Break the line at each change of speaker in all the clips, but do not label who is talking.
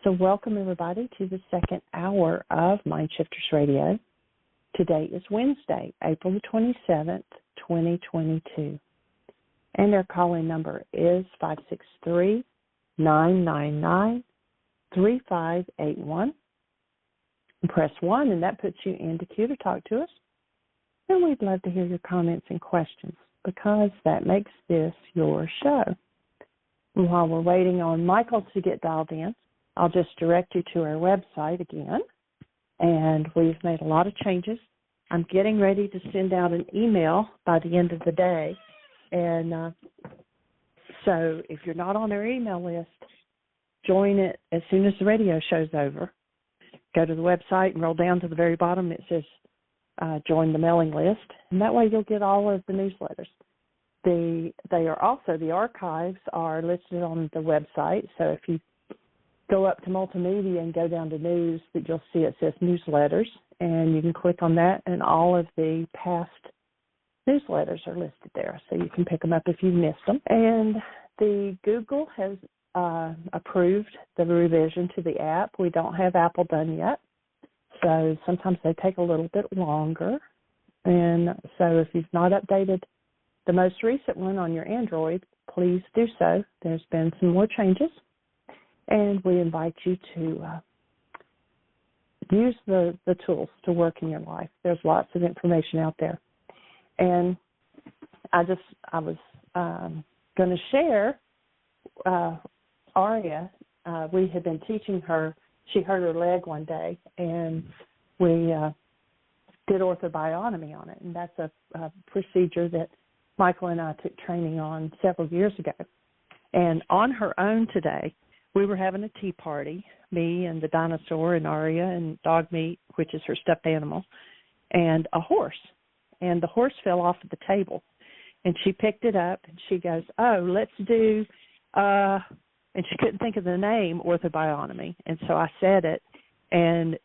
So welcome everybody to the second hour of Mind Shifters Radio. Today is Wednesday, April the 27th, 2022. And their call-in number is 563-999-3581. Press 1 and that puts you in the queue to talk to us. And we'd love to hear your comments and questions because that makes this your show. And while we're waiting on Michael to get dialed in, I'll just direct you to our website again. And we've made a lot of changes. I'm getting ready to send out an email by the end of the day. And so if you're not on our email list, join it as soon as the radio show's over. Go to the website and roll down to the very bottom. It says join the mailing list. And that way you'll get all of the newsletters. The archives are listed on the website. So if you go up to multimedia and go down to news, that you'll see it says newsletters, and you can click on that, and all of the past newsletters are listed there, so you can pick them up if you've missed them. And the Google has approved the revision to the app. We don't have Apple done yet, so sometimes they take a little bit longer. And so if you've not updated the most recent one on your Android, please do so. There's been some more changes. And we invite you to use the tools to work in your life. There's lots of information out there. And I was going to share Arya. We had been teaching her. She hurt her leg one day, and we did orthobionomy on it. And that's a procedure that Michael and I took training on several years ago. And on her own today, we were having a tea party, me and the dinosaur and Arya and dog meat, which is her stuffed animal, and a horse. And the horse fell off of the table. And she picked it up and she goes, oh, let's do, and she couldn't think of the name, orthobionomy. And so I said it, and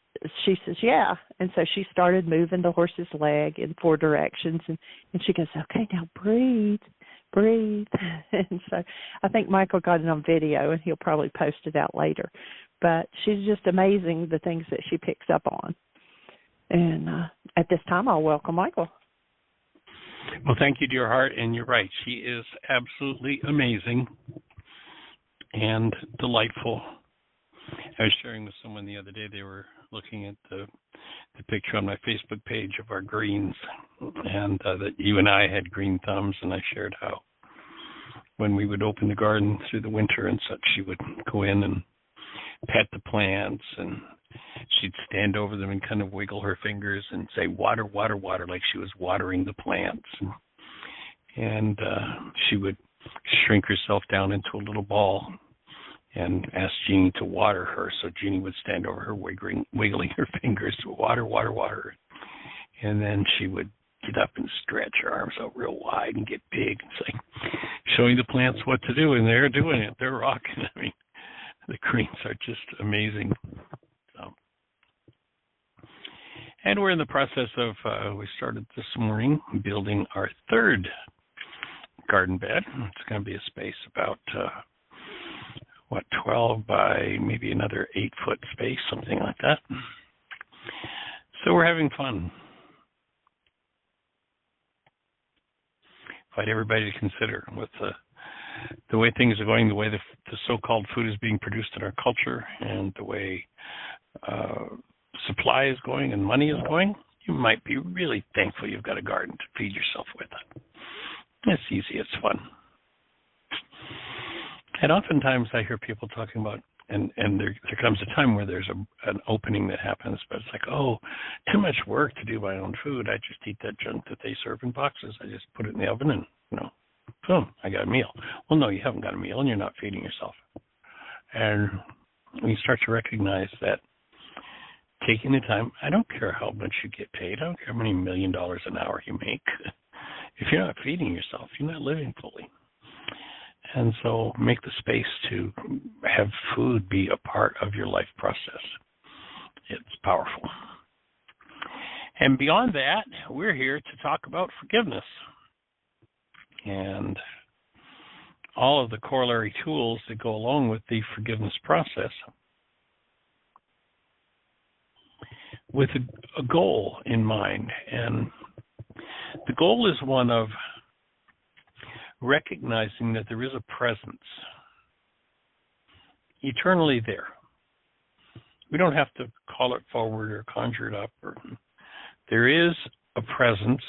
she says, yeah. And so she started moving the horse's leg in 4 directions. And she goes, okay, now breathe. And so I think Michael got it on video, and he'll probably post it out later. But she's just amazing, the things that she picks up on. And at this time, I'll welcome Michael.
Well, thank you, dear heart. And you're right. She is absolutely amazing and delightful. I was sharing with someone the other day. They were looking at the picture on my Facebook page of our greens, and that you and I had green thumbs, and I shared how when we would open the garden through the winter and such, she would go in and pet the plants, and she'd stand over them and kind of wiggle her fingers and say, water, water, water, like she was watering the plants. And she would shrink herself down into a little ball and ask Jeanie to water her. So Jeanie would stand over her, wiggling her fingers to water, water, water. And then she would get up and stretch her arms out real wide and get big. It's like showing the plants what to do, and they're doing it. They're rocking. I mean, the greens are just amazing. So, and we're in the process of, we started this morning building our 3rd garden bed. It's going to be a space about 12 by maybe another 8-foot space, something like that. So we're having fun. Invite everybody to consider with the way things are going, the way the so-called food is being produced in our culture, and the way supply is going and money is going. You might be really thankful you've got a garden to feed yourself with. It's easy, it's fun. And oftentimes I hear people talking about, and there comes a time where there's an opening that happens, but it's like, oh, too much work to do my own food. I just eat that junk that they serve in boxes. I just put it in the oven and, boom, I got a meal. Well, no, you haven't got a meal, and you're not feeding yourself. And when you start to recognize that taking the time, I don't care how much you get paid. I don't care how many $1 million an hour you make. If you're not feeding yourself, you're not living fully. And so make the space to have food be a part of your life process. It's powerful. And beyond that, we're here to talk about forgiveness and all of the corollary tools that go along with the forgiveness process. with a goal in mind. And the goal is one of recognizing that there is a presence eternally there. We don't have to call it forward or conjure it up. There is a presence,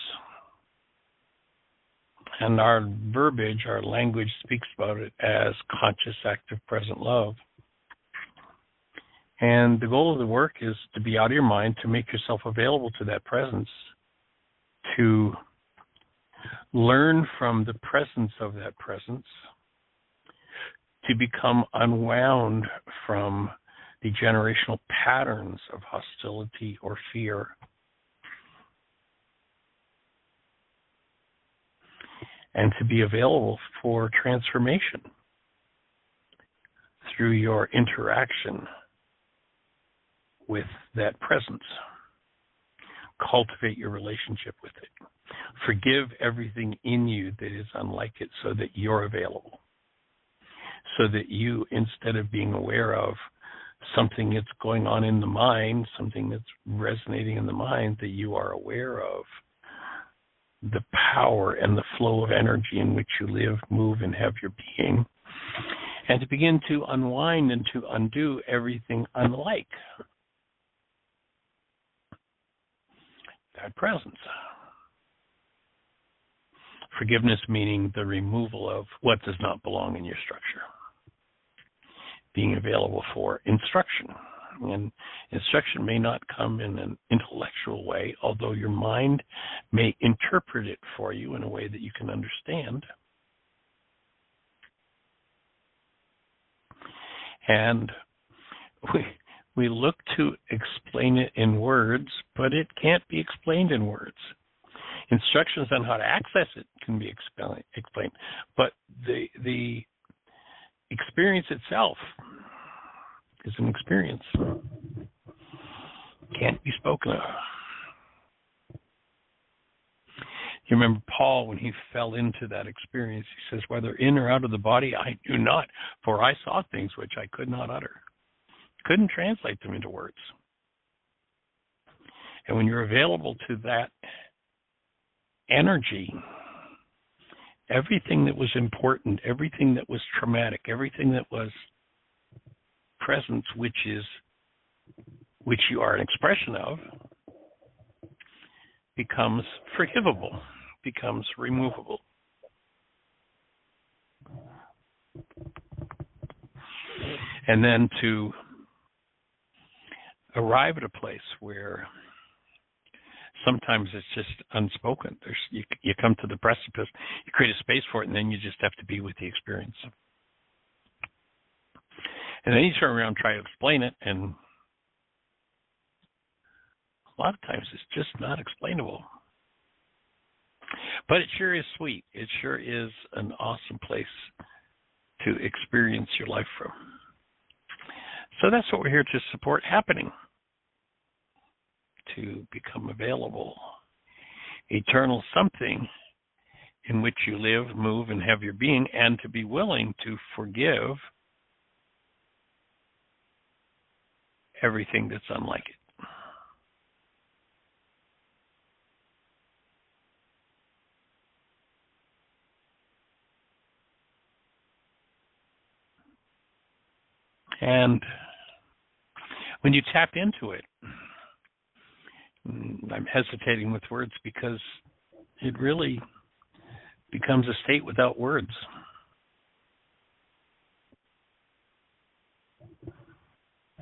and our verbiage, our language speaks about it as conscious, active, present love. And the goal of the work is to be out of your mind, to make yourself available to that presence, to learn from the presence of that presence, to become unwound from the generational patterns of hostility or fear, and to be available for transformation through your interaction with that presence. Cultivate your relationship with it. Forgive everything in you that is unlike it so that you're available. So that you, instead of being aware of something that's going on in the mind, something that's resonating in the mind, that you are aware of the power and the flow of energy in which you live, move, and have your being, and to begin to unwind and to undo everything unlike that presence. Forgiveness meaning the removal of what does not belong in your structure. Being available for instruction. And instruction may not come in an intellectual way, although your mind may interpret it for you in a way that you can understand. And we look to explain it in words, but it can't be explained in words. Instructions on how to access it can be explained, but the experience itself is an experience. Can't be spoken of. You remember Paul, when he fell into that experience, he says, whether in or out of the body, I knew not, for I saw things which I could not utter. Couldn't translate them into words. And when you're available to that energy, everything that was important, everything that was traumatic, everything that was presence, which you are an expression of, becomes forgivable, becomes removable. And then to arrive at a place where sometimes it's just unspoken. You come to the precipice, you create a space for it, and then you just have to be with the experience. And then you turn around and try to explain it, and a lot of times it's just not explainable. But it sure is sweet. It sure is an awesome place to experience your life from. So that's what we're here to support happening. To become available. Eternal something in which you live, move, and have your being, and to be willing to forgive everything that's unlike it. And when you tap into it, I'm hesitating with words because it really becomes a state without words.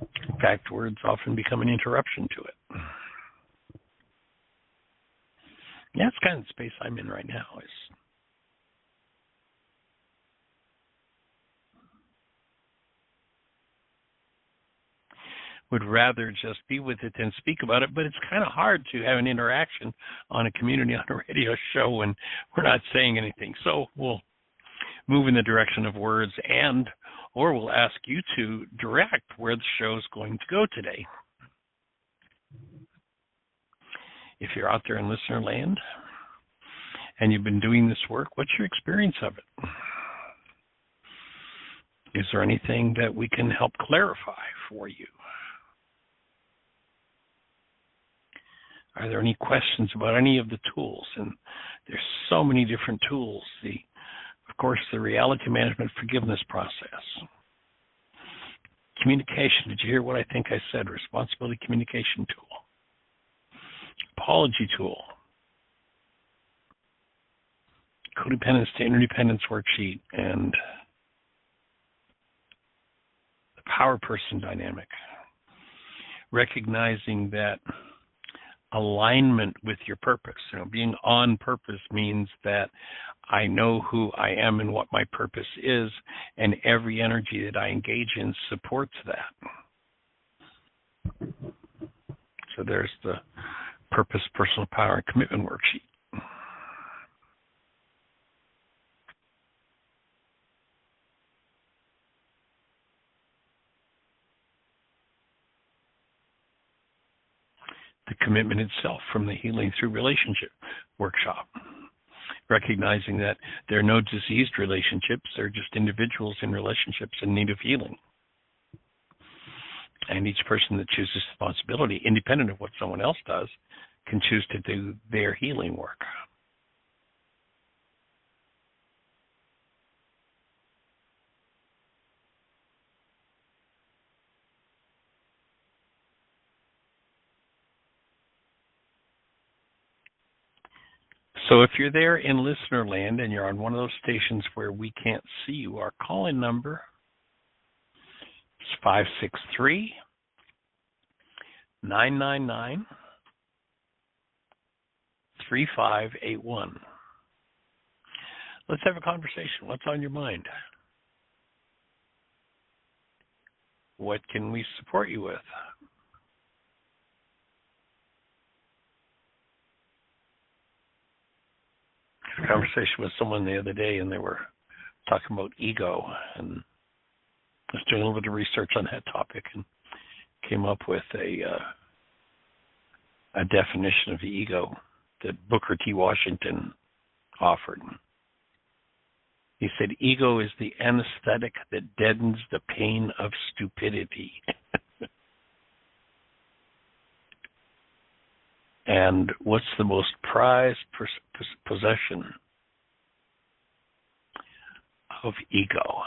In fact, words often become an interruption to it. Yeah, that's kind of the space I'm in right now. Would rather just be with it than speak about it, but it's kind of hard to have an interaction on a community on a radio show when we're not saying anything. So we'll move in the direction of words, or we'll ask you to direct where the show's going to go today. If you're out there in listener land and you've been doing this work, what's your experience of it? Is there anything that we can help clarify for you? Are there any questions about any of the tools? And there's so many different tools. Of course, the reality management forgiveness process. Communication. Did you hear what I think I said? Responsibility communication tool. Apology tool. Codependence to interdependence worksheet, and the power person dynamic. Recognizing that alignment with your purpose. Being on purpose means that I know who I am and what my purpose is, and every energy that I engage in supports that. So there's the purpose, personal power, and commitment worksheet. The commitment itself from the Healing Through Relationship workshop. Recognizing that there are no diseased relationships, they're just individuals in relationships in need of healing. And each person that chooses responsibility, independent of what someone else does, can choose to do their healing work. So if you're there in listener land and you're on one of those stations where we can't see you, our call-in number is 563-999-3581. Let's have a conversation. What's on your mind? What can we support you with? I had a conversation with someone the other day, and they were talking about ego, and I was doing a little bit of research on that topic and came up with a definition of the ego that Booker T. Washington offered. He said, ego is the anesthetic that deadens the pain of stupidity. And what's the most prized possession of ego?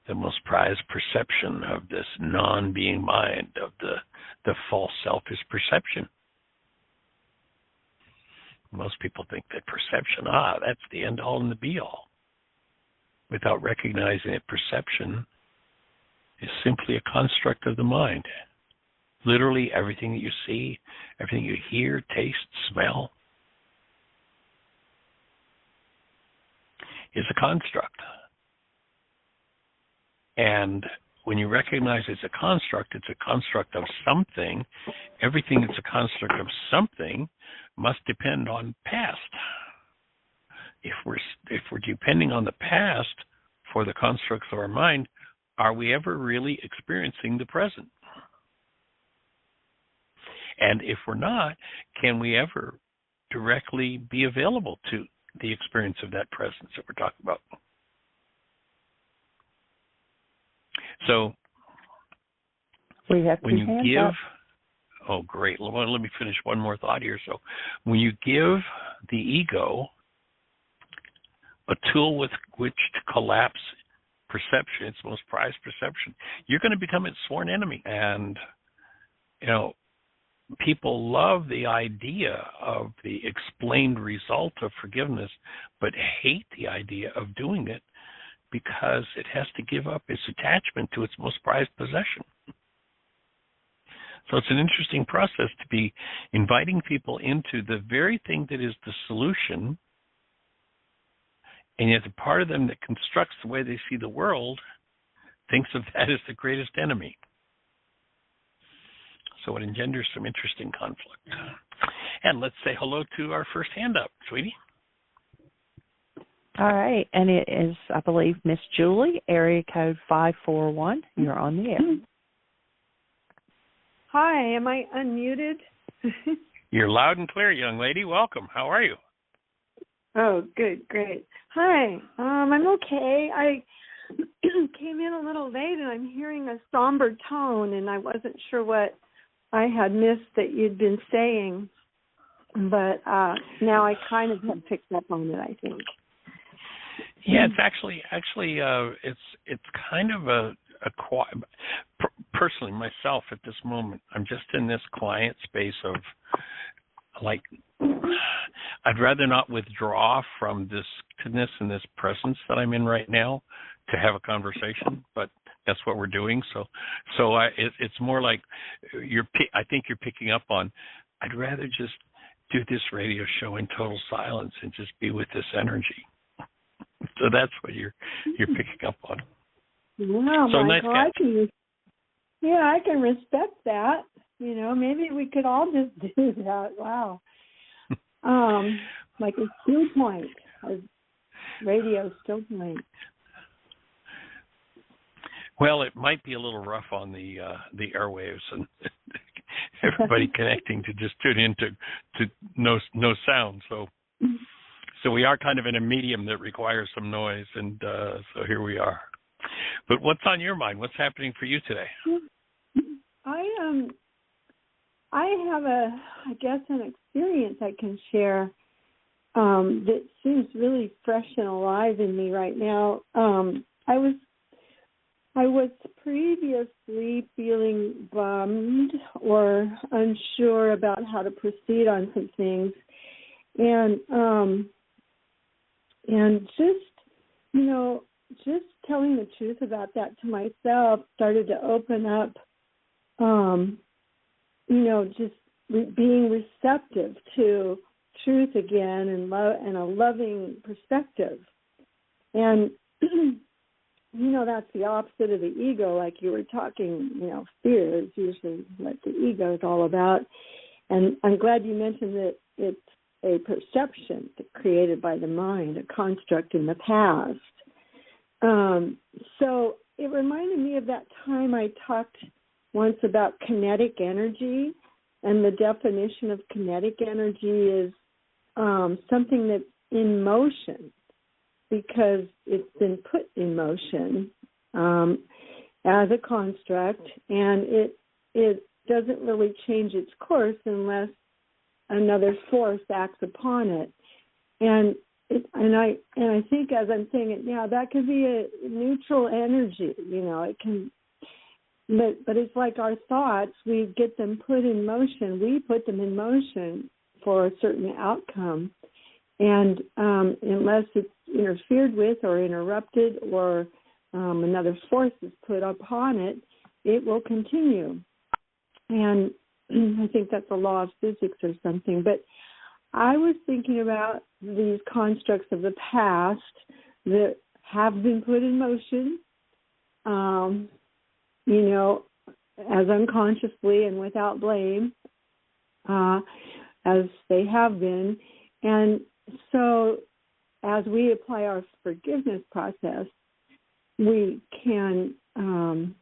The most prized perception of this non-being mind, of the false self, is perception. Most people think that perception, that's the end-all and the be-all, without recognizing that perception is simply a construct of the mind. Literally everything that you see, everything you hear, taste, smell, is a construct. And when you recognize it's a construct of something. Everything that's a construct of something must depend on past. If we're depending on the past for the constructs of our mind, are we ever really experiencing the present? And if we're not, can we ever directly be available to the experience of that presence that we're talking about? So
we have
when you give,
up.
Oh, great. Let me finish one more thought here. So when you give the ego a tool with which to collapse perception, its most prized perception, you're going to become its sworn enemy. And, people love the idea of the explained result of forgiveness, but hate the idea of doing it because it has to give up its attachment to its most prized possession. So it's an interesting process to be inviting people into the very thing that is the solution, and yet the part of them that constructs the way they see the world thinks of that as the greatest enemy. So it engenders some interesting conflict. And let's say hello to our first hand up, sweetie.
All right, and it is, I believe, Miss Julie, area code 541. You're on the air.
Hi, am I unmuted?
You're loud and clear, young lady. Welcome. How are you?
Oh, good, great. Hi, I'm okay. I came in a little late, and I'm hearing a somber tone, and I wasn't sure what I had missed that you'd been saying, but now I kind of have picked up on it, I think.
Yeah, it's actually it's kind of a personally myself at this moment. I'm just in this client space of like I'd rather not withdraw from this goodness and this presence that I'm in right now to have a conversation, but that's what we're doing. So it's more like I think you're picking up on. I'd rather just do this radio show in total silence and just be with this energy. So that's what you're picking up on.
Wow,
so
Michael,
nice
I can respect that. You know, maybe we could all just do that. Wow. Like a StillPoint, a radio StillPoint.
Well, it might be a little rough on the airwaves and everybody connecting to just tune in to no sound. So we are kind of in a medium that requires some noise, and so here we are. But what's on your mind? What's happening for you today?
I have an experience I can share that seems really fresh and alive in me right now. I was previously feeling bummed or unsure about how to proceed on some things, and just telling the truth about that to myself started to open up, just being receptive to truth again and a loving perspective. And, that's the opposite of the ego, like you were talking, fear is usually what the ego is all about. And I'm glad you mentioned that it's a perception created by the mind, a construct in the past. So it reminded me of that time I talked once about kinetic energy, and the definition of kinetic energy is something that's in motion because it's been put in motion as a construct, and it doesn't really change its course unless another force acts upon it. And I think as I'm saying it now, that could be a neutral energy. It can, but it's like our thoughts. We get them put in motion. We put them in motion for a certain outcome, and unless it's interfered with or interrupted or another force is put upon it, it will continue. And I think that's a law of physics or something. But I was thinking about these constructs of the past that have been put in motion, as unconsciously and without blame, as they have been. And so as we apply our forgiveness process, we can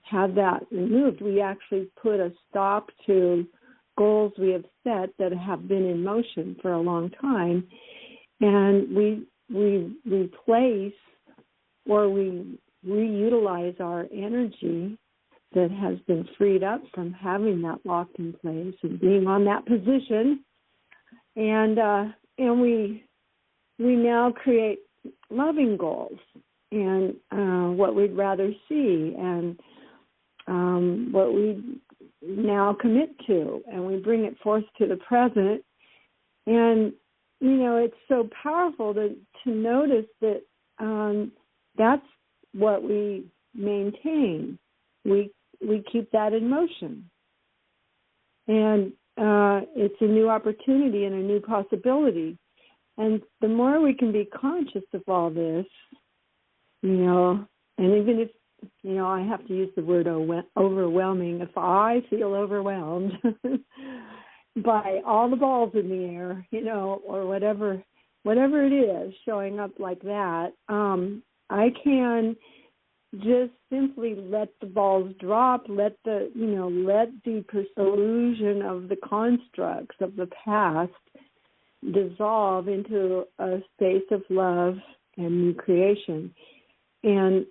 have that removed. We actually put a stop to goals we have set that have been in motion for a long time, and we replace or we reutilize our energy that has been freed up from having that locked in place and being on that position, and we now create loving goals and what we'd rather see and what we now commit to, and we bring it forth to the present. And it's so powerful to notice that that's what we maintain. We keep that in motion, and it's a new opportunity and a new possibility. And the more we can be conscious of all this, and even if I have to use the word overwhelming. If I feel overwhelmed by all the balls in the air, or whatever it is showing up like that, I can just simply let the balls drop, let the illusion of the constructs of the past dissolve into a space of love and new creation. And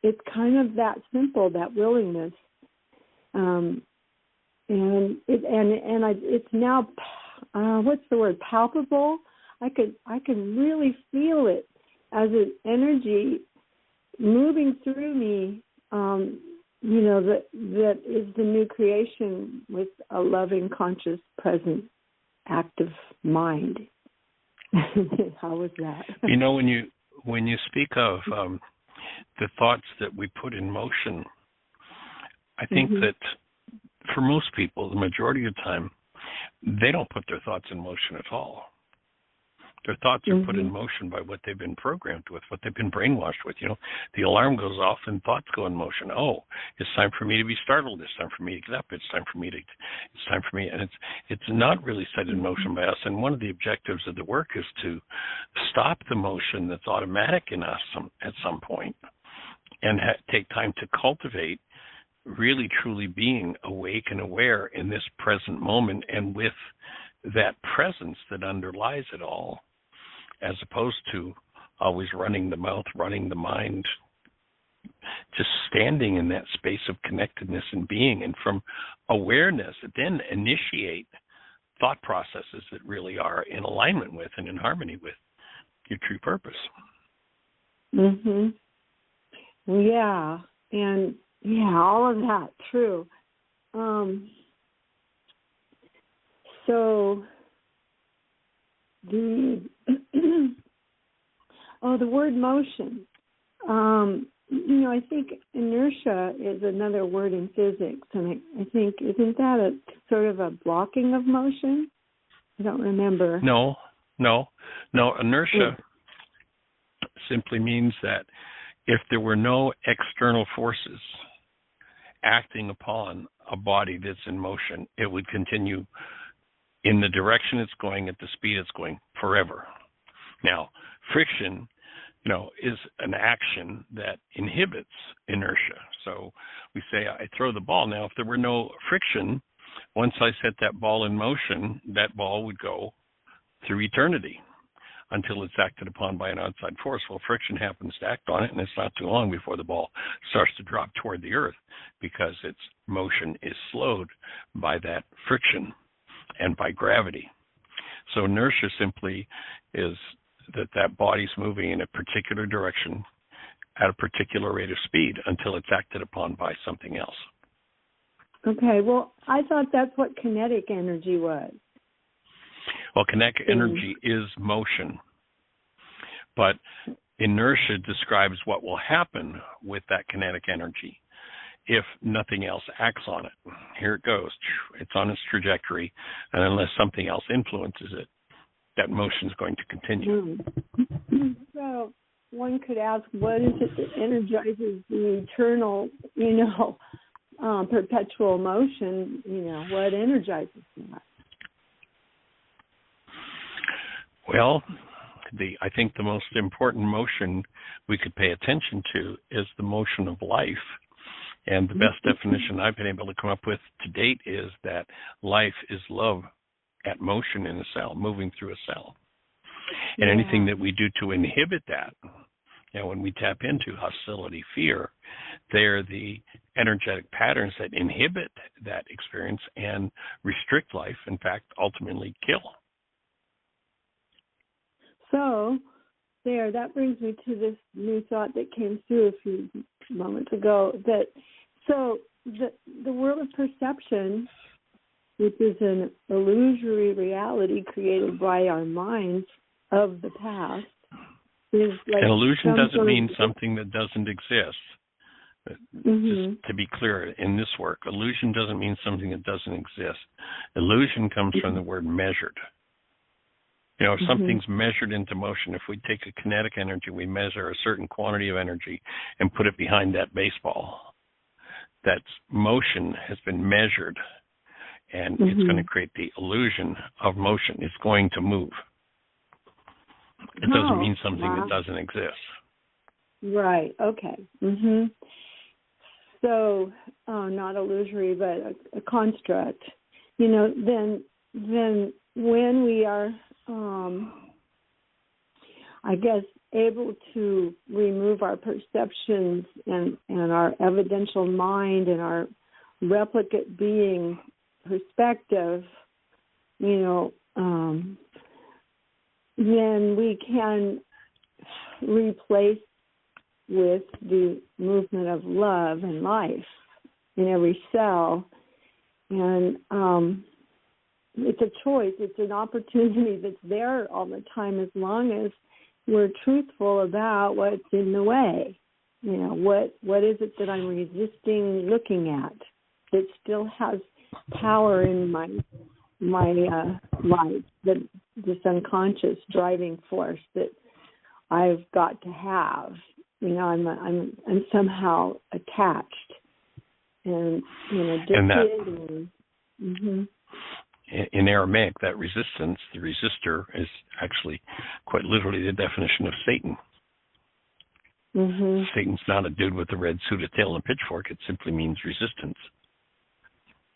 it's kind of that simple, that willingness. It's now, what's the word? Palpable. I can really feel it as an energy moving through me. That is the new creation with a loving, conscious, present, active mind. How was that?
When you speak of the thoughts that we put in motion, I think that for most people, the majority of the time, they don't put their thoughts in motion at all. Their thoughts are put in motion by what they've been programmed with, what they've been brainwashed with. The alarm goes off and thoughts go in motion. Oh, it's time for me to be startled. It's time for me to get up. It's time for me. And it's not really set in motion by us. And one of the objectives of the work is to stop the motion that's automatic in us at some point and take time to cultivate really truly being awake and aware in this present moment, and with that presence that underlies it all, as opposed to always running the mouth, running the mind, just standing in that space of connectedness and being, and from awareness, then initiate thought processes that really are in alignment with and in harmony with your true purpose.
Yeah, and all of that, true. So the word motion. I think inertia is another word in physics, and I think, isn't that a sort of a blocking of motion? I don't remember.
No. Inertia simply means that if there were no external forces acting upon a body that's in motion, it would continue in the direction it's going at the speed it's going forever. Now, friction, is an action that inhibits inertia. So we say, I throw the ball. Now, if there were no friction, once I set that ball in motion, that ball would go through eternity until it's acted upon by an outside force. Well, friction happens to act on it, and it's not too long before the ball starts to drop toward the earth, because its motion is slowed by that friction and by gravity. So inertia simply is that body's moving in a particular direction at a particular rate of speed until it's acted upon by something else.
Okay, well, I thought that's what kinetic energy was.
Well, kinetic energy is motion, but inertia describes what will happen with that kinetic energy if nothing else acts on it. Here it goes. It's on its trajectory, and unless something else influences it, that motion is going to continue.
So one could ask, what is it that energizes the eternal, perpetual motion? What energizes that?
Well, I think the most important motion we could pay attention to is the motion of life. And the best definition I've been able to come up with to date is that life is love at motion in a cell, moving through a cell. And anything that we do to inhibit that, when we tap into hostility, fear, they're the energetic patterns that inhibit that experience and restrict life, in fact, ultimately kill. So
that brings me to this new thought that came through a few moments ago, that the world of perception, which is an illusory reality created by our minds of the past, is like...
An illusion doesn't mean something that doesn't exist. Just to be clear, in this work, illusion doesn't mean something that doesn't exist. Illusion comes from the word measured. If something's measured into motion, if we take a kinetic energy, we measure a certain quantity of energy and put it behind that baseball. That motion has been measured, and it's going to create the illusion of motion. It's going to move. It doesn't mean something that doesn't exist.
Right, okay. So, not illusory, but a construct. Then when we are, I guess, able to remove our perceptions and our evidential mind and our replicate being perspective, then we can replace with the movement of love and life in every cell. And it's a choice. It's an opportunity that's there all the time as long as we're truthful about what's in the way. What is it that I'm resisting looking at that still has power in my life, this unconscious driving force that I've got to have. I'm somehow attached, and
in Aramaic, that resistance, the resistor, is actually quite literally the definition of Satan.
Mm-hmm.
Satan's not a dude with a red suit, a tail, and a pitchfork. It simply means resistance.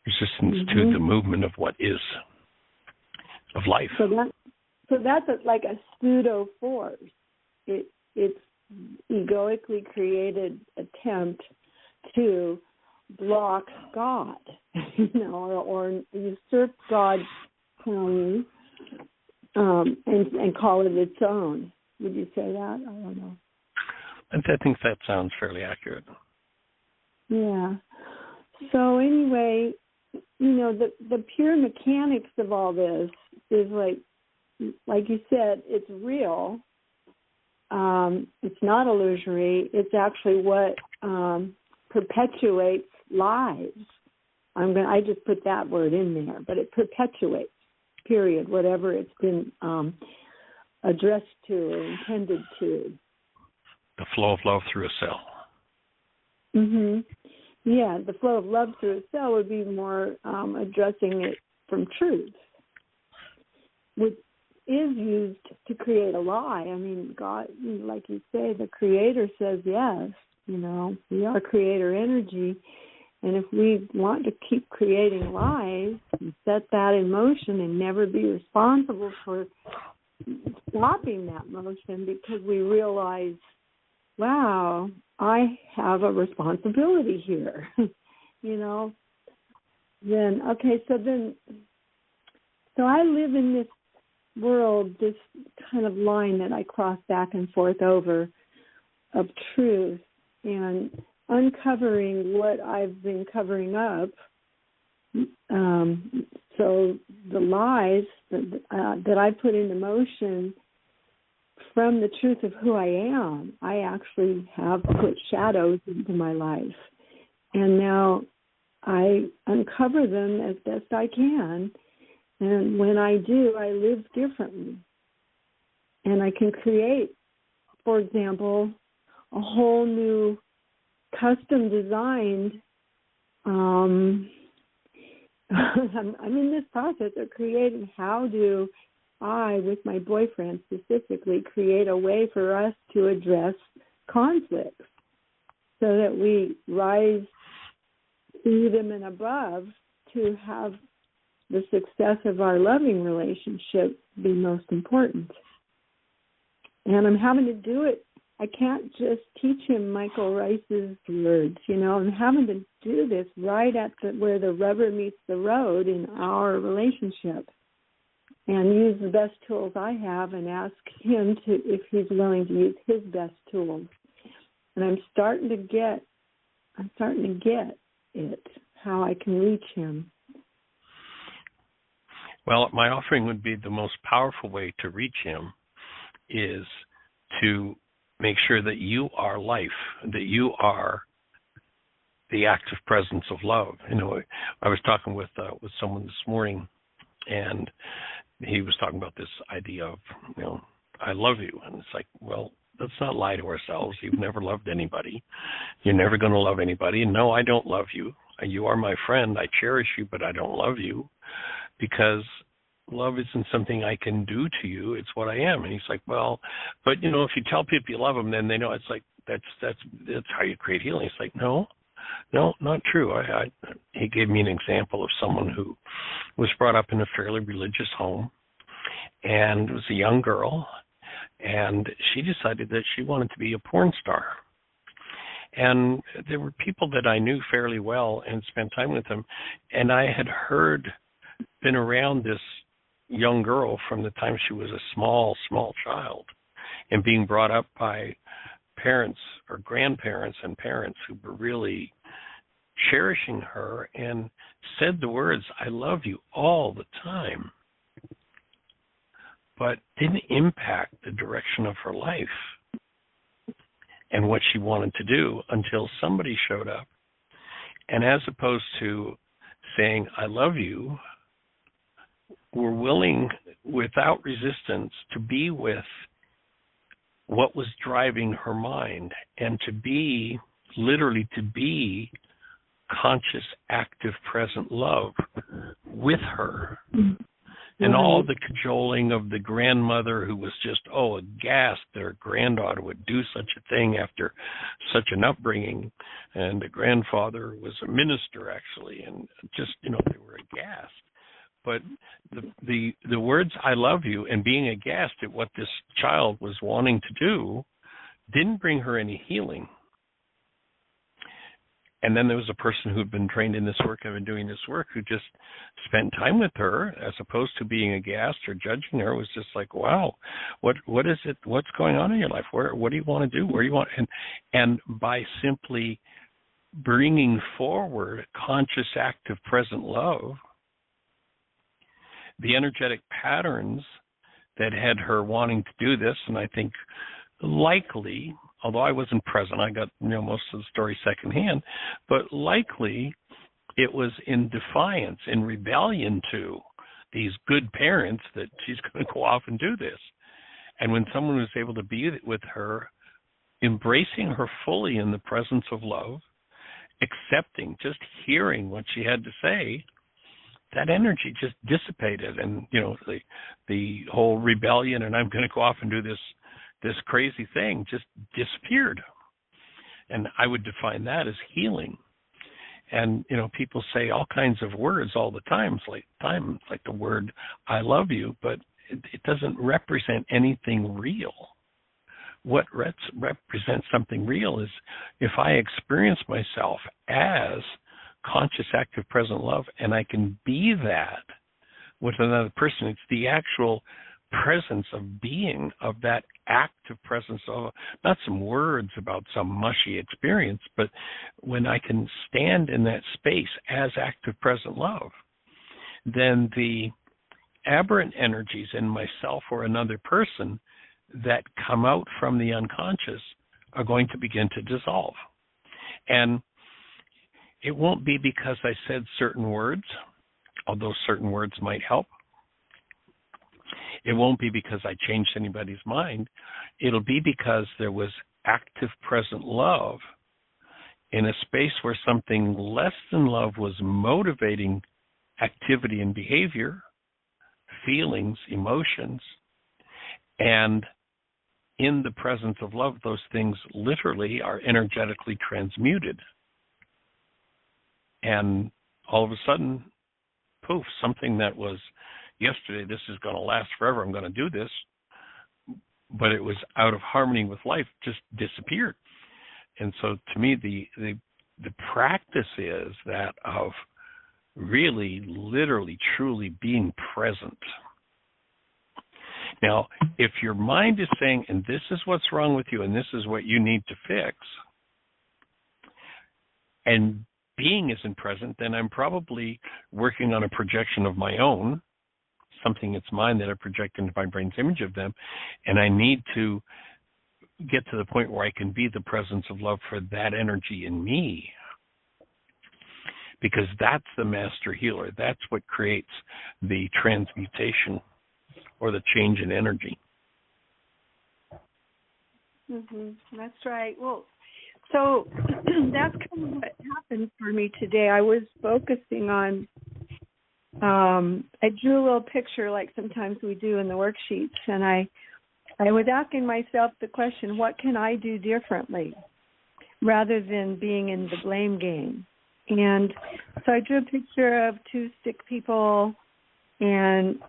Resistance to the movement of what is, of life.
So that's like a pseudo force. It's egoically created attempt to block God, or usurp God's claim and call it its own. Would you say that? I don't know.
I think that sounds fairly accurate.
Yeah. So anyway, the pure mechanics of all this is like you said, it's real. It's not illusory. It's actually what perpetuates lives. I just put that word in there, but it perpetuates, period, whatever it's been addressed to or intended to.
The flow of love through a cell.
Mm-hmm. Yeah, the flow of love through a cell would be more addressing it from truth, which is used to create a lie. I mean, God, like you say, the Creator says yes. We are creator energy, and if we want to keep creating lies and set that in motion and never be responsible for stopping that motion because we realize, wow, I have a responsibility here, then, okay, so I live in this world, this kind of line that I cross back and forth over of truth and uncovering what I've been covering up. So the lies that I put into motion from the truth of who I am, I actually have put shadows into my life. And now I uncover them as best I can. And when I do, I live differently. And I can create, for example, a whole new custom designed, I'm in this process of creating how do I, with my boyfriend specifically, create a way for us to address conflicts so that we rise through them and above to have the success of our loving relationship be most important. And I'm having to do it. I can't just teach him Michael Ryce's words, I'm having to do this right at where the rubber meets the road in our relationship and use the best tools I have and ask him if he's willing to use his best tools. And I'm starting to get it, how I can reach him.
Well, my offering would be the most powerful way to reach him is to make sure that you are life, that you are the active presence of love. I was talking with someone this morning, and he was talking about this idea of, I love you. And it's like, well, let's not lie to ourselves. You've never loved anybody. You're never going to love anybody. And no, I don't love you. You are my friend. I cherish you, but I don't love you because love isn't something I can do to you. It's what I am. And he's like, well, but, if you tell people you love them, then they know. It's like, that's how you create healing. It's like, no, not true. He gave me an example of someone who was brought up in a fairly religious home and was a young girl. And she decided that she wanted to be a porn star. And there were people that I knew fairly well and spent time with them. And I had been around this young girl from the time she was a small child, and being brought up by parents or grandparents and parents who were really cherishing her and said the words, "I love you," all the time, but didn't impact the direction of her life and what she wanted to do until somebody showed up. And as opposed to saying, "I love you," were willing, without resistance, to be with what was driving her mind and to be, literally to be, conscious, active, present love with her. And all the cajoling of the grandmother who was just, aghast that her granddaughter would do such a thing after such an upbringing. And the grandfather was a minister, actually, and just, they were aghast. But the words, "I love you," and being aghast at what this child was wanting to do didn't bring her any healing. And then there was a person who had been trained in this work and been doing this work who just spent time with her, as opposed to being aghast or judging her. It was just like, wow, what is it? What's going on in your life? What do you want to do? Where do you want? And by simply bringing forward conscious, active, present love, the energetic patterns that had her wanting to do this, and I think likely, although I wasn't present, I got most of the story secondhand, but likely it was in defiance, in rebellion to these good parents that she's going to go off and do this. And when someone was able to be with her, embracing her fully in the presence of love, accepting, just hearing what she had to say, that energy just dissipated, and the whole rebellion and I'm going to go off and do this crazy thing just disappeared. And I would define that as healing. And people say all kinds of words all the time. It's like the word "I love you," but it doesn't represent anything real. What represents something real is if I experience myself as conscious, active, present love, and I can be that with another person. It's the actual presence of being, of that active presence of, not some words about some mushy experience, but when I can stand in that space as active, present love, then the aberrant energies in myself or another person that come out from the unconscious are going to begin to dissolve. And it won't be because I said certain words, although certain words might help. It won't be because I changed anybody's mind. It'll be because there was active, present love in a space where something less than love was motivating activity and behavior, feelings, emotions, and in the presence of love, those things literally are energetically transmuted. And all of a sudden, poof, something that was yesterday, this is going to last forever, I'm going to do this, but it was out of harmony with life, just disappeared. And so to me, the practice is that of really, literally, truly being present. Now, if your mind is saying, and this is what's wrong with you, and this is what you need to fix, and being isn't present, then I'm probably working on a projection of my own, something that's mine that I project into my brain's image of them, and I need to get to the point where I can be the presence of love for that energy in me, because that's the master healer. That's what creates the transmutation or the change in energy.
That's right. Well, so that's kind of what happened for me today. I was focusing on, I drew a little picture like sometimes we do in the worksheets, and I was asking myself the question, what can I do differently rather than being in the blame game? And so I drew a picture of two sick people, and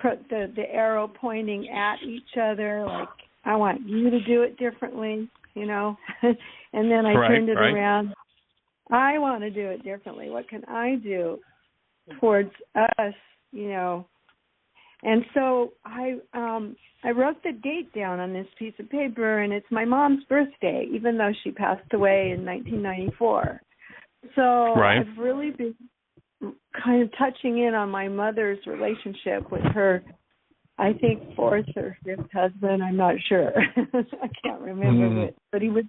the arrow pointing at each other, like, I want you to do it differently, you know. And then I turned it around. I want to do it differently. What can I do towards us, you know? And so I wrote the date down on this piece of paper, and it's my mom's birthday, even though she passed away in 1994. So I've really been kind of touching in on my mother's relationship with her, I think, fourth or fifth husband. I'm not sure. I can't remember it, but he was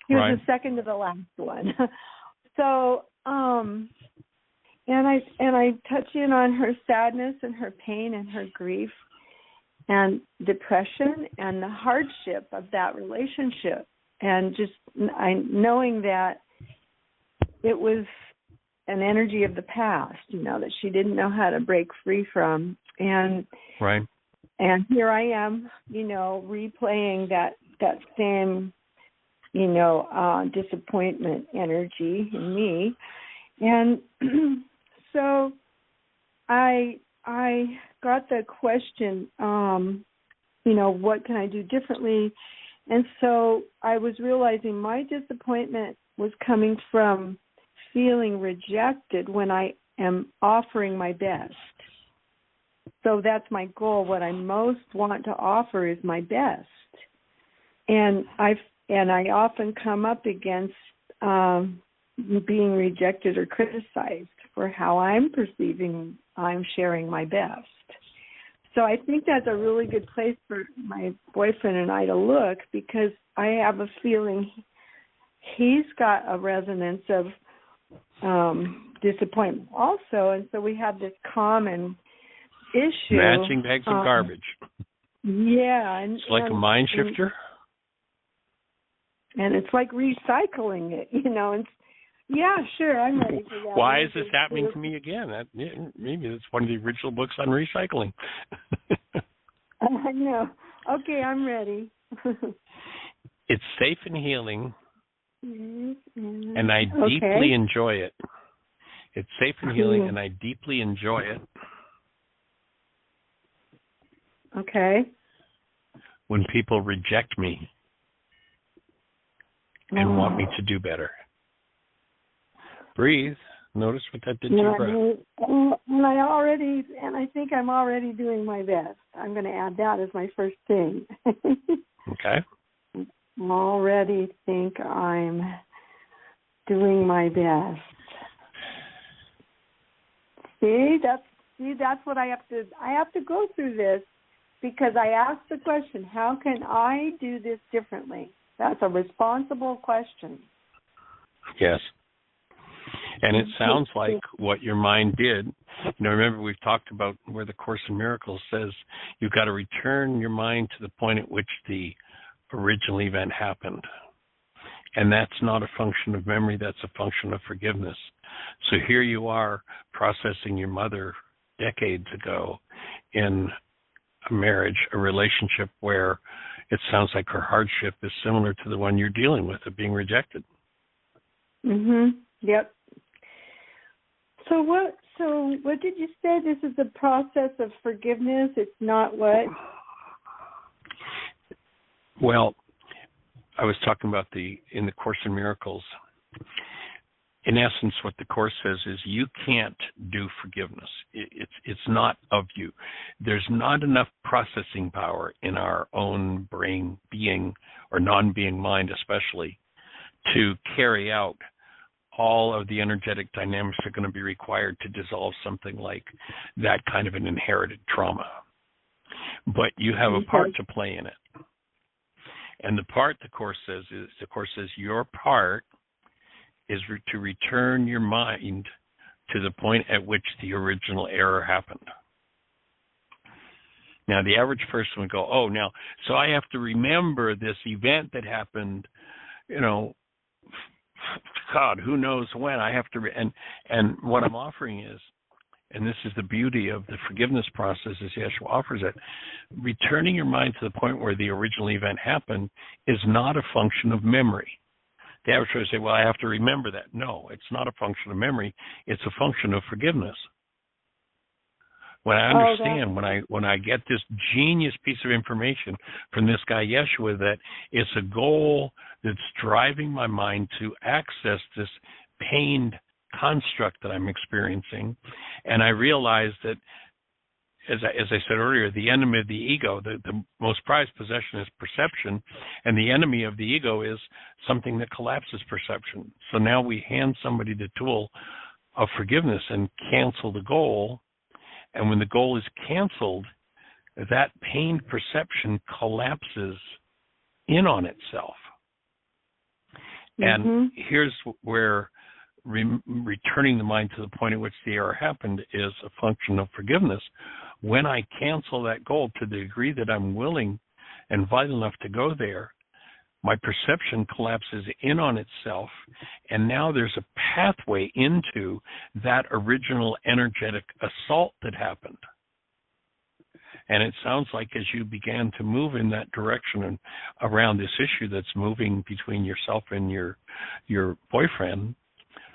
the second to the last one. So, and I touch in on her sadness and her pain and her grief and depression and the hardship of that relationship, and just knowing that it was an energy of the past, you know, that she didn't know how to break free from. And and here I am, you know, replaying that same, you know, disappointment energy in me. And so I got the question, you know, what can I do differently? And so I was realizing my disappointment was coming from feeling rejected when I am offering my best. So that's my goal. What I most want to offer is my best. And I often come up against being rejected or criticized for how I'm perceiving I'm sharing my best. So I think that's a really good place for my boyfriend and I to look, because I have a feeling he's got a resonance of disappointment also, and so we have this common issue.
Matching bags of garbage.
Yeah.
It's like a mind shifter.
And it's like recycling it, you know. And yeah, sure, I'm ready for that.
Why is this happening to me again? Maybe it's one of the original books on recycling.
I know. Okay, I'm ready.
It's safe and healing,
mm-hmm.
and I deeply enjoy it. It's safe and healing, and I deeply enjoy it.
Okay.
When people reject me and want me to do better. Breathe. Notice what that did to your breath.
And I think I'm already doing my best. I'm going to add that as my first thing.
Okay.
I already think I'm doing my best. That's what I have to go through this, because I asked the question, how can I do this differently? That's a responsible question.
Yes. And it sounds like what your mind did. You know, remember we've talked about where the Course in Miracles says you've got to return your mind to the point at which the original event happened. And that's not a function of memory, that's a function of forgiveness. So here you are processing your mother decades ago in a marriage, a relationship where it sounds like her hardship is similar to the one you're dealing with, of being rejected.
Yep. So what did you say? This is a process of forgiveness. It's not what?
Well, I was talking about in the Course in Miracles. In essence, what the Course says is you can't do forgiveness. It's not of you. There's not enough processing power in our own brain, being, or non-being mind especially, to carry out all of the energetic dynamics that are going to be required to dissolve something like that kind of an inherited trauma. But you have a part to play in it. And the part the Course says your part is to return your mind to the point at which the original error happened. Now, the average person would go, oh, now, so I have to remember this event that happened, you know, God, who knows when. I have to, and what I'm offering is, and this is the beauty of the forgiveness process as Yeshua offers it, returning your mind to the point where the original event happened is not a function of memory. The average person would say, well, I have to remember that. No, it's not a function of memory. It's a function of forgiveness. when I understand, when I get this genius piece of information from this guy Yeshua, that it's a goal that's driving my mind to access this pained construct that I'm experiencing, and I realize that, as I said earlier, the enemy of the ego, the most prized possession is perception, and the enemy of the ego is something that collapses perception. So now we hand somebody the tool of forgiveness and cancel the goal, and when the goal is canceled, that pained perception collapses in on itself. And here's where returning the mind to the point at which the error happened is a function of forgiveness. When I cancel that goal to the degree that I'm willing and vital enough to go there, my perception collapses in on itself, and now there's a pathway into that original energetic assault that happened. And it sounds like as you began to move in that direction and around this issue that's moving between yourself and your boyfriend,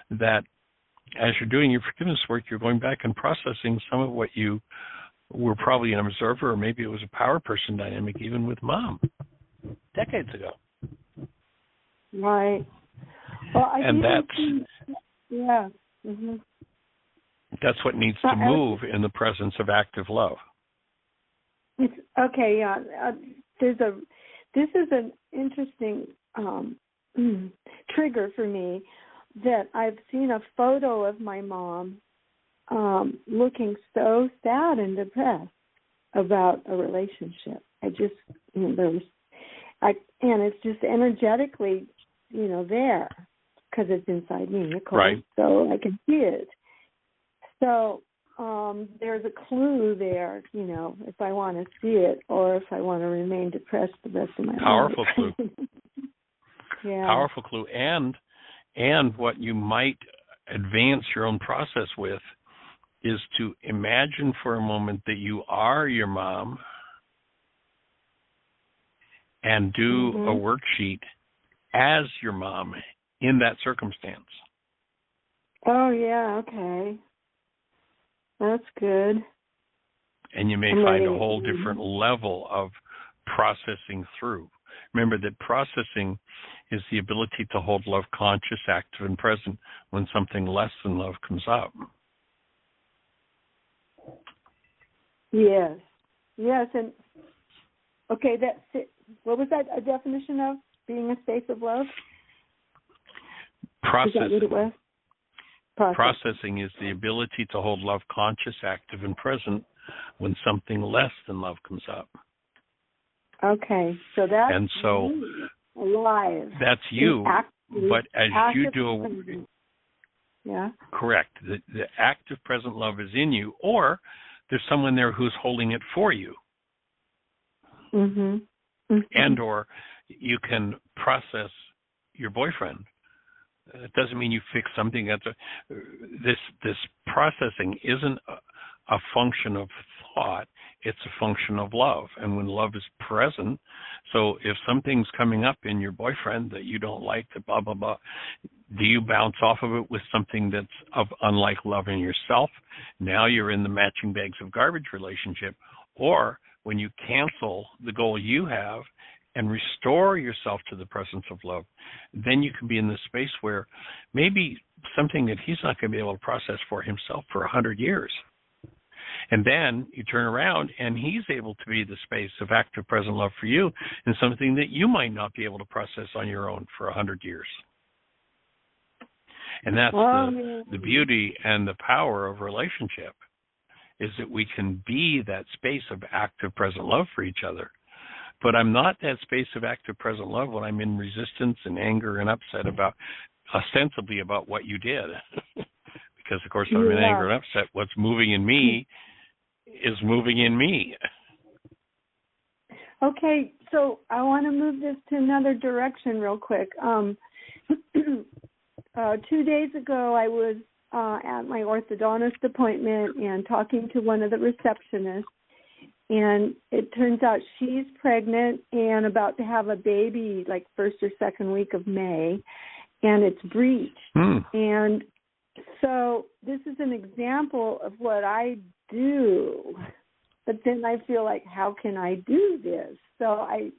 that as you're doing your forgiveness work, you're going back and processing some of what you were probably an observer, or maybe it was a power person dynamic even with mom decades ago.
Right. Well,
that's what needs to move in the presence of active love.
It's okay. Yeah. This is an interesting trigger for me, that I've seen a photo of my mom looking so sad and depressed about a relationship. I just, and it's just energetically, there, because it's inside me, of course,
right.
So I can see it. So there's a clue there, if I want to see it, or if I want to remain depressed the rest of my life.
Powerful clue.
Yeah.
Powerful clue. And what you might advance your own process with is to imagine for a moment that you are your mom and do a worksheet as your mom in that circumstance.
Oh, yeah, okay. That's good.
And you may find a whole different level of processing through. Remember that processing is the ability to hold love conscious, active, and present when something less than love comes up.
Yes, and okay, that's it. What was that a definition of being a space of love?
Processing.
Is that what it was?
Processing is the ability to hold love conscious, active, and present when something less than love comes up.
Okay, so that's
and so
alive.
That's you, but as you do correct. The active present love is in you, or there's someone there who's holding it for you. And or you can process your boyfriend. It doesn't mean you fix something. This processing isn't a function of thought. It's a function of love. And when love is present, so if something's coming up in your boyfriend that you don't like, that blah, blah, blah, do you bounce off of it with something that's of unlike love in yourself? Now you're in the matching bags of garbage relationship. Or when you cancel the goal you have and restore yourself to the presence of love, then you can be in this space where maybe something that he's not going to be able to process for himself for 100 years. And then you turn around and he's able to be the space of active present love for you in something that you might not be able to process on your own for 100 years. And that's the beauty and the power of relationship, is that we can be that space of active present love for each other. But I'm not that space of active present love when I'm in resistance and anger and upset about, ostensibly about what you did. Because, of course, I'm in anger and upset. What's moving in me is moving in me.
Okay, so I want to move this to another direction real quick. 2 days ago, I was at my orthodontist appointment and talking to one of the receptionists, and it turns out she's pregnant and about to have a baby like first or second week of May, and it's breached. And So this is an example of what I do, but then I feel like, how can I do this? So I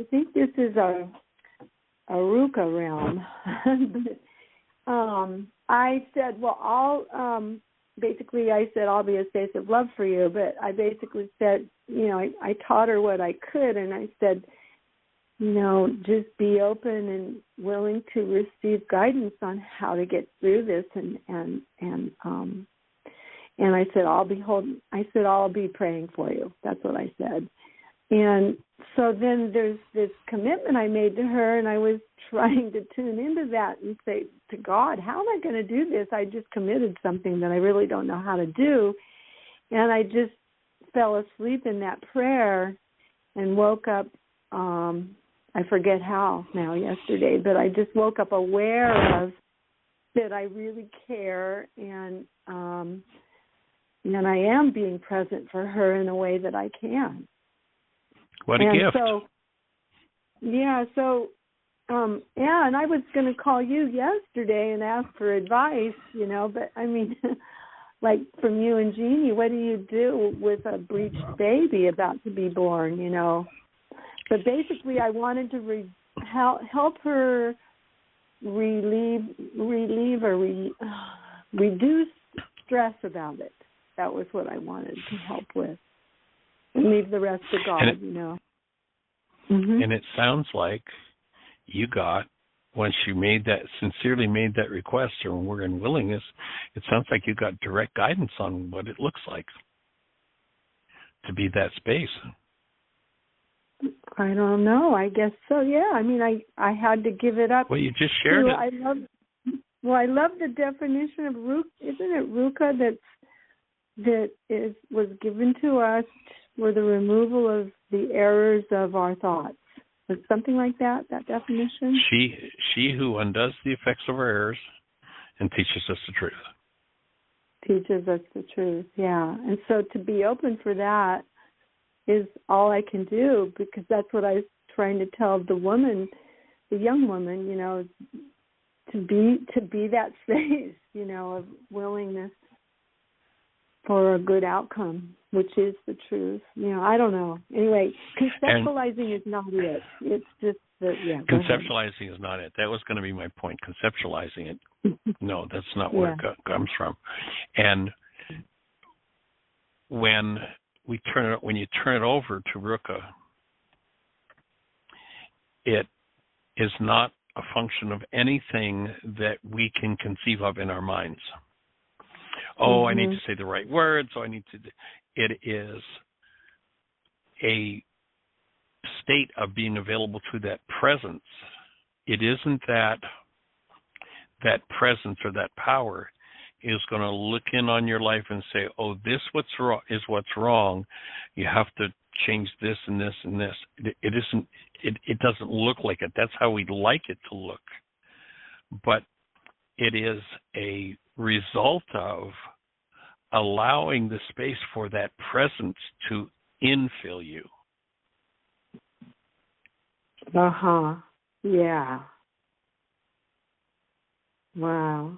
think this is a Rukha realm. But, I said, well, I said, I'll be a space of love for you. But I basically said, I taught her what I could, and I said, just be open and willing to receive guidance on how to get through this. And I said, I'll be praying for you. That's what I said. And so then there's this commitment I made to her, and I was trying to tune into that and say to God, how am I going to do this? I just committed something that I really don't know how to do. And I just fell asleep in that prayer and woke up, I forget how now yesterday, but I just woke up aware of that I really care, and I am being present for her in a way that I can.
What a gift.
And I was going to call you yesterday and ask for advice, but I mean, like from you and Jeanie, what do you do with a breached baby about to be born, But basically I wanted to help her relieve or reduce stress about it. That was what I wanted to help with. And leave the rest to God,
And it sounds like you got, once you sincerely made that request or were in willingness, it sounds like you got direct guidance on what it looks like to be that space.
I don't know. I guess so, yeah. I mean, I had to give it up.
Well, you just shared it.
I love the definition of Rukha. Isn't it Rukha was given to us for the removal of the errors of our thoughts? Was something like that definition?
She who undoes the effects of our errors and teaches us the truth.
Teaches us the truth, yeah. And so to be open for that is all I can do, because that's what I was trying to tell the young woman, to be that space, of willingness for a good outcome, which is the truth. I don't know. Anyway, conceptualizing is not it. It's just
conceptualizing is not it. That was going to be my point. Conceptualizing it, no, that's not where it comes from. And when you turn it over to Rukha, it is not a function of anything that we can conceive of in our minds. Oh, I need to say the right words. It is a state of being available to that presence. It isn't that presence or that power is going to look in on your life and say, oh, this is what's wrong. You have to change this and this and this. It isn't. It doesn't look like it. That's how we'd like it to look. But it is a result of allowing the space for that presence to infill you.
Yeah. Wow.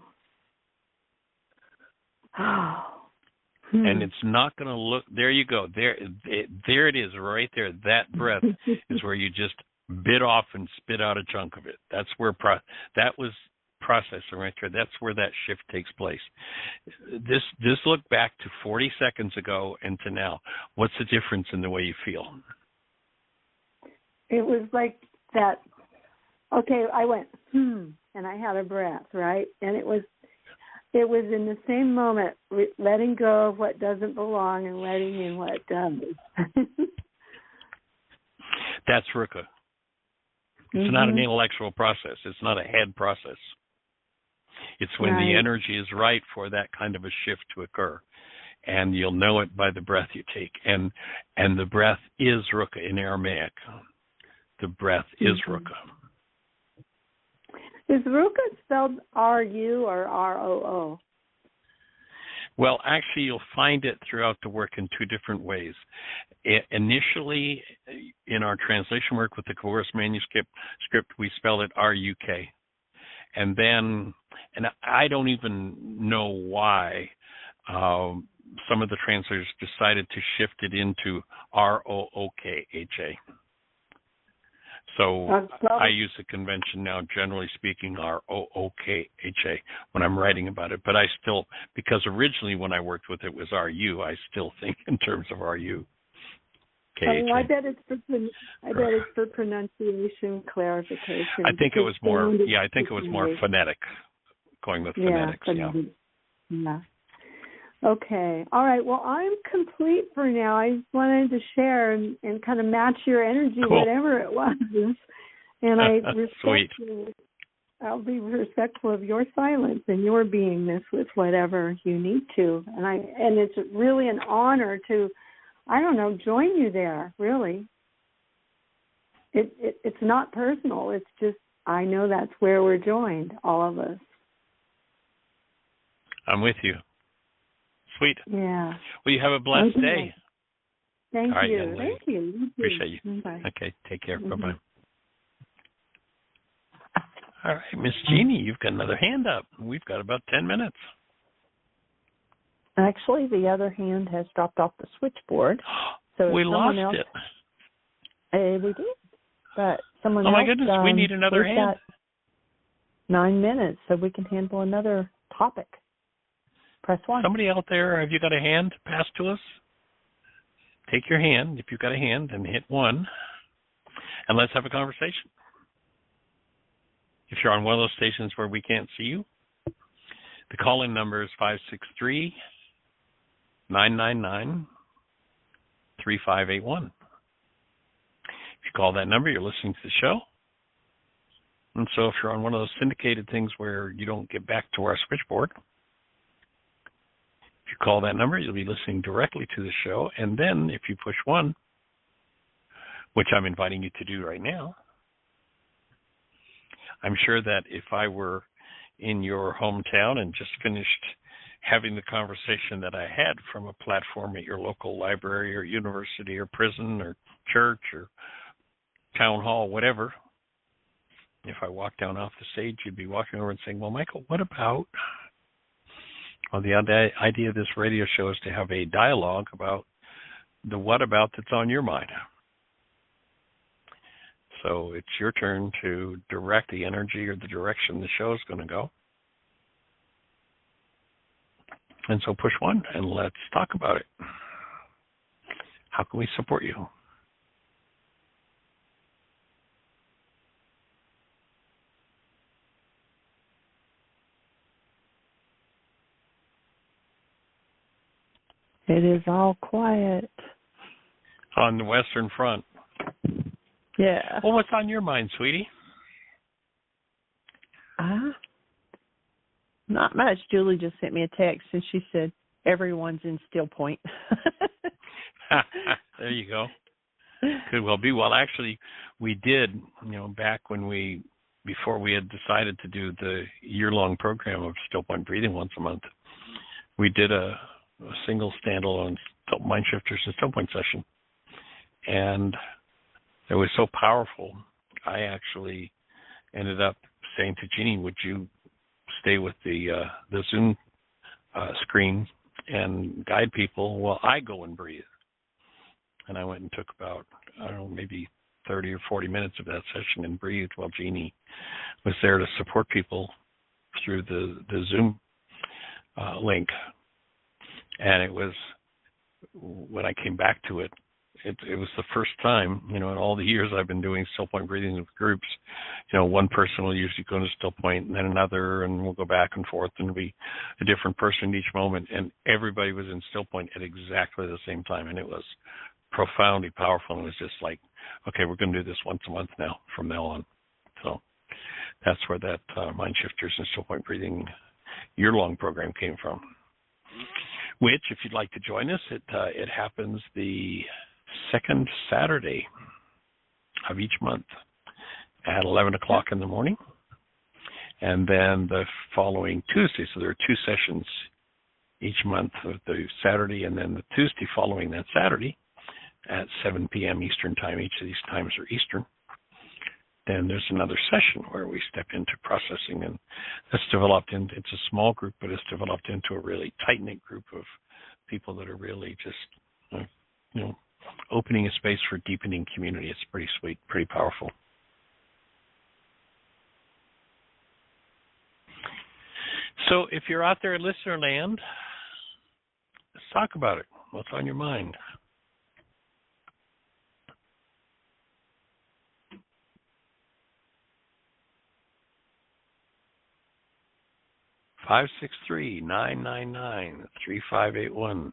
And it's not going to look, there you go. There it is right there. That breath is where you just bit off and spit out a chunk of it. That's where that was processing right there. That's where that shift takes place. This look back to 40 seconds ago and to now. What's the difference in the way you feel?
It was like that. Okay, I went, and I had a breath, right? And it was in the same moment, letting go of what doesn't belong and letting in what does.
That's Rukha. It's not an intellectual process. It's not a head process. It's when the energy is right for that kind of a shift to occur. And you'll know it by the breath you take. And the breath is Rukha in Aramaic. The breath is Rukha.
Is Rukha spelled R-U or R-O-O?
Well, actually, you'll find it throughout the work in two different ways. Initially, in our translation work with the Coerce manuscript, we spelled it R-U-K. And then, and I don't even know why some of the translators decided to shift it into R-O-O-K-H-A. So I use the convention now, generally speaking, R-O-O-K-H-A when I'm writing about it. But I still, because originally when I worked with it was R-U, I still think in terms of R-U.
I bet it's for pronunciation clarification.
I think it was more, I think it was more phonetic, going with phonetics,
Yeah. Okay. All right. Well, I'm complete for now. I just wanted to share and kind of match your energy, whatever it was. And I I'll be respectful of your silence and your beingness with whatever you need to. And it's really an honor to, I don't know, join you there, really. It's not personal. It's just, I know that's where we're joined, all of us.
I'm with you. Sweet.
Yeah.
Well, you have a blessed day.
Thank
all right,
you. Thank you.
Appreciate you.
Bye.
Okay, take care. Bye-bye. All right, Miss Jeanie, you've got another hand up. We've got about 10 minutes.
Actually, the other hand has dropped off the switchboard. So
we lost it.
We did. But someone
else... Oh, my
else,
goodness, we need another hand.
Got 9 minutes, so we can handle another topic. Press 1.
Somebody out there, have you got a hand passed to us? Take your hand, if you've got a hand, and hit 1, and let's have a conversation. If you're on one of those stations where we can't see you, the call-in number is 563-999-3581. If you call that number, you're listening to the show. And so if you're on one of those syndicated things where you don't get back to our switchboard, if you call that number, you'll be listening directly to the show. And then if you push 1, which I'm inviting you to do right now, I'm sure that if I were in your hometown and just finished having the conversation that I had from a platform at your local library or university or prison or church or town hall, whatever, if I walked down off the stage, you'd be walking over and saying, well, Michael, what about? Well, the idea of this radio show is to have a dialogue about the what about that's on your mind. So it's your turn to direct the energy or the direction the show is going to go. And so push 1 and let's talk about it. How can we support you?
It is all quiet.
On the Western Front.
Yeah.
Well, what's on your mind, sweetie?
Not much. Julie just sent me a text and she said, everyone's in StillPoint.
There you go. Could well be. Well, actually, we did, back when before we had decided to do the year-long program of StillPoint breathing once a month, we did a single standalone mind shifters and StillPoint session. And it was so powerful, I actually ended up saying to Jeanie, would you stay with the Zoom screen and guide people while I go and breathe? And I went and took about, maybe 30 or 40 minutes of that session and breathed while Jeanie was there to support people through the Zoom link. And it was, when I came back to it, it was the first time, in all the years I've been doing StillPoint breathing with groups, one person will usually go to StillPoint and then another, and we'll go back and forth, and it'll be a different person each moment, and everybody was in StillPoint at exactly the same time, and it was profoundly powerful. And it was just like, okay, we're going to do this once a month now, from now on. So that's where that Mind Shifters and StillPoint breathing year-long program came from. Which, if you'd like to join us, it happens the second Saturday of each month at 11 o'clock in the morning. And then the following Tuesday, so there are 2 sessions each month, the Saturday and then the Tuesday following that Saturday at 7 p.m. Eastern Time. Each of these times are Eastern. then there's another session where we step into processing, and that's developed into, it's a small group, but it's developed into a really tight-knit group of people that are really just, opening a space for deepening community. It's pretty sweet, pretty powerful. So if you're out there in listener land, let's talk about it. What's on your mind? Five 563-999-3581.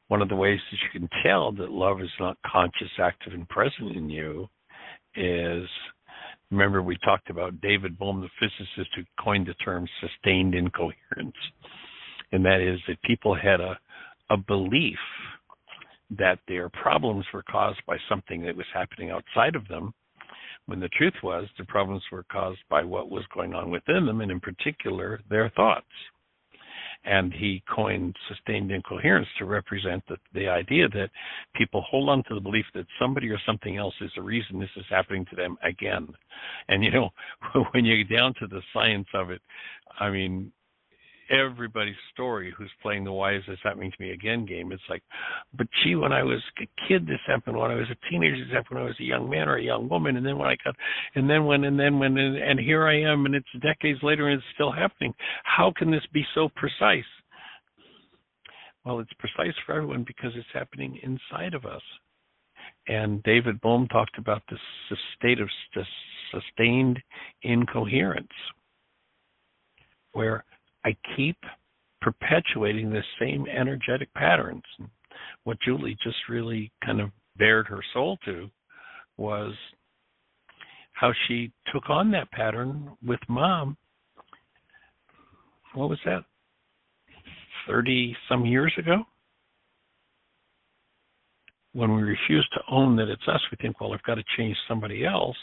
One of the ways that you can tell that love is not conscious, active, and present in you is, remember we talked about David Bohm, the physicist who coined the term sustained incoherence. And that is that people had a belief that their problems were caused by something that was happening outside of them, when the truth was the problems were caused by what was going on within them, and in particular, their thoughts. And he coined sustained incoherence to represent the idea that people hold on to the belief that somebody or something else is the reason this is happening to them again. And, when you get down to the science of it, I mean, everybody's story who's playing the why is this happening to me again game, it's like, but gee, when I was a kid this happened, when I was a teenager this happened, when I was a young man or a young woman, and then when I got, and here I am, and it's decades later and it's still happening. How can this be so precise? Well, it's precise for everyone because it's happening inside of us. And David Bohm talked about this state of sustained incoherence, where I keep perpetuating the same energetic patterns. What Julie just really kind of bared her soul to was how she took on that pattern with Mom. What was that? 30-some years ago? When we refuse to own that it's us, we think, well, I've got to change somebody else.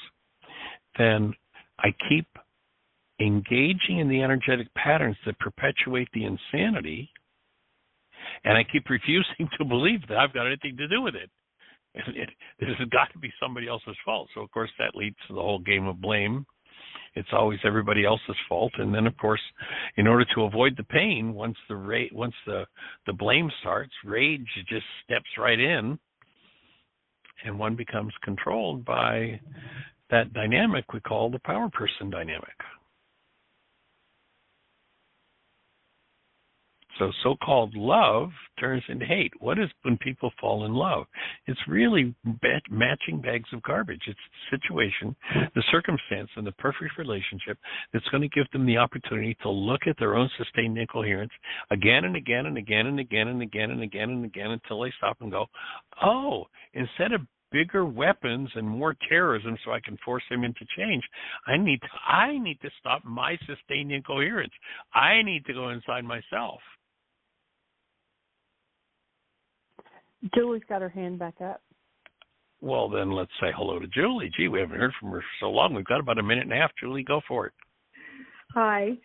Then I keep engaging in the energetic patterns that perpetuate the insanity, and I keep refusing to believe that I've got anything to do with it. This has got to be somebody else's fault. So, of course, that leads to the whole game of blame. It's always everybody else's fault. And then, of course, in order to avoid the pain, once the blame starts, rage just steps right in, and one becomes controlled by that dynamic we call the power person dynamic. So so-called love turns into hate. What is when people fall in love? It's really matching bags of garbage. It's the situation, the circumstance, and the perfect relationship that's going to give them the opportunity to look at their own sustained incoherence again and again and again and again and again and again and again until they stop and go, oh, instead of bigger weapons and more terrorism so I can force them into change, I need to stop my sustained incoherence. I need to go inside myself.
Julie's got her hand back up.
Well, then let's say hello to Julie. Gee, we haven't heard from her for so long. We've got about a minute and a half. Julie, go for it.
Hi.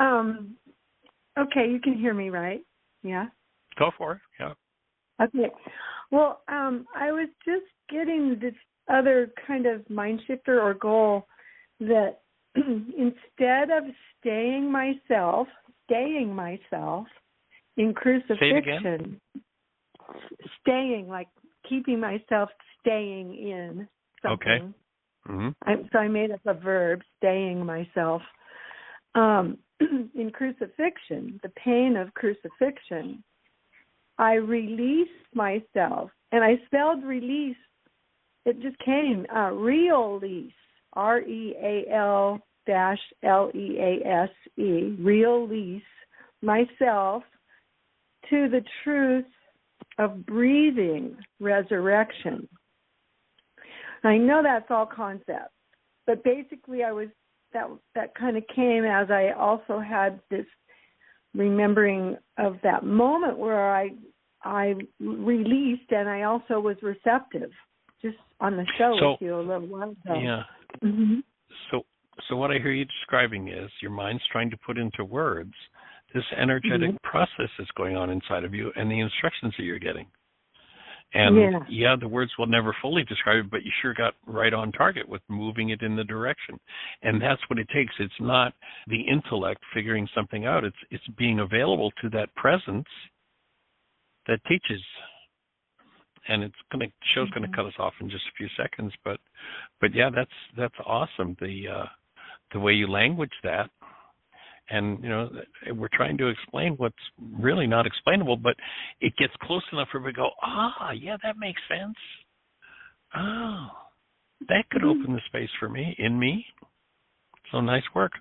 Okay, you can hear me, right? Yeah?
Go for it, yeah.
Okay. Well, I was just getting this other kind of mind shifter or goal that instead of staying myself in crucifixion.
Say it again.
Staying, like keeping myself staying in something.
Okay. Mm-hmm.
So I made up a verb, staying myself. In crucifixion, the pain of crucifixion, I release myself. And I spelled release. It just came, real-lease, REAL-LEASE, real-lease myself to the truth of breathing resurrection. I know that's all concept, but basically that kind of came as I also had this remembering of that moment where I released and I also was receptive, just on the show with you a little while ago.
Yeah.
Mm-hmm.
So what I hear you describing is your mind's trying to put into words this energetic process that's going on inside of you and the instructions that you're getting. And the words will never fully describe it, but you sure got right on target with moving it in the direction. And that's what it takes. It's not the intellect figuring something out. It's being available to that presence that teaches. And the show's going to cut us off in just a few seconds, but yeah, that's awesome. The way you language that, and we're trying to explain what's really not explainable, but it gets close enough for everybody to go, yeah, that makes sense. Oh, that could open the space for me in me. So nice work.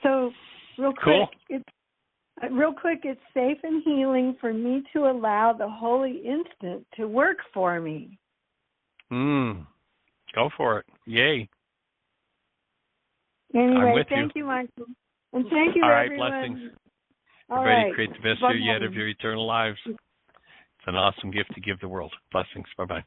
So real quick, it's safe and healing for me to allow the holy instant to work for me.
Go for it. Yay.
Anyway, thank you, Michael. And thank you,
all right,
everyone.
Blessings.
All
Everybody
right.
create the best year yet of your eternal lives. It's an awesome gift to give the world. Blessings. Bye-bye.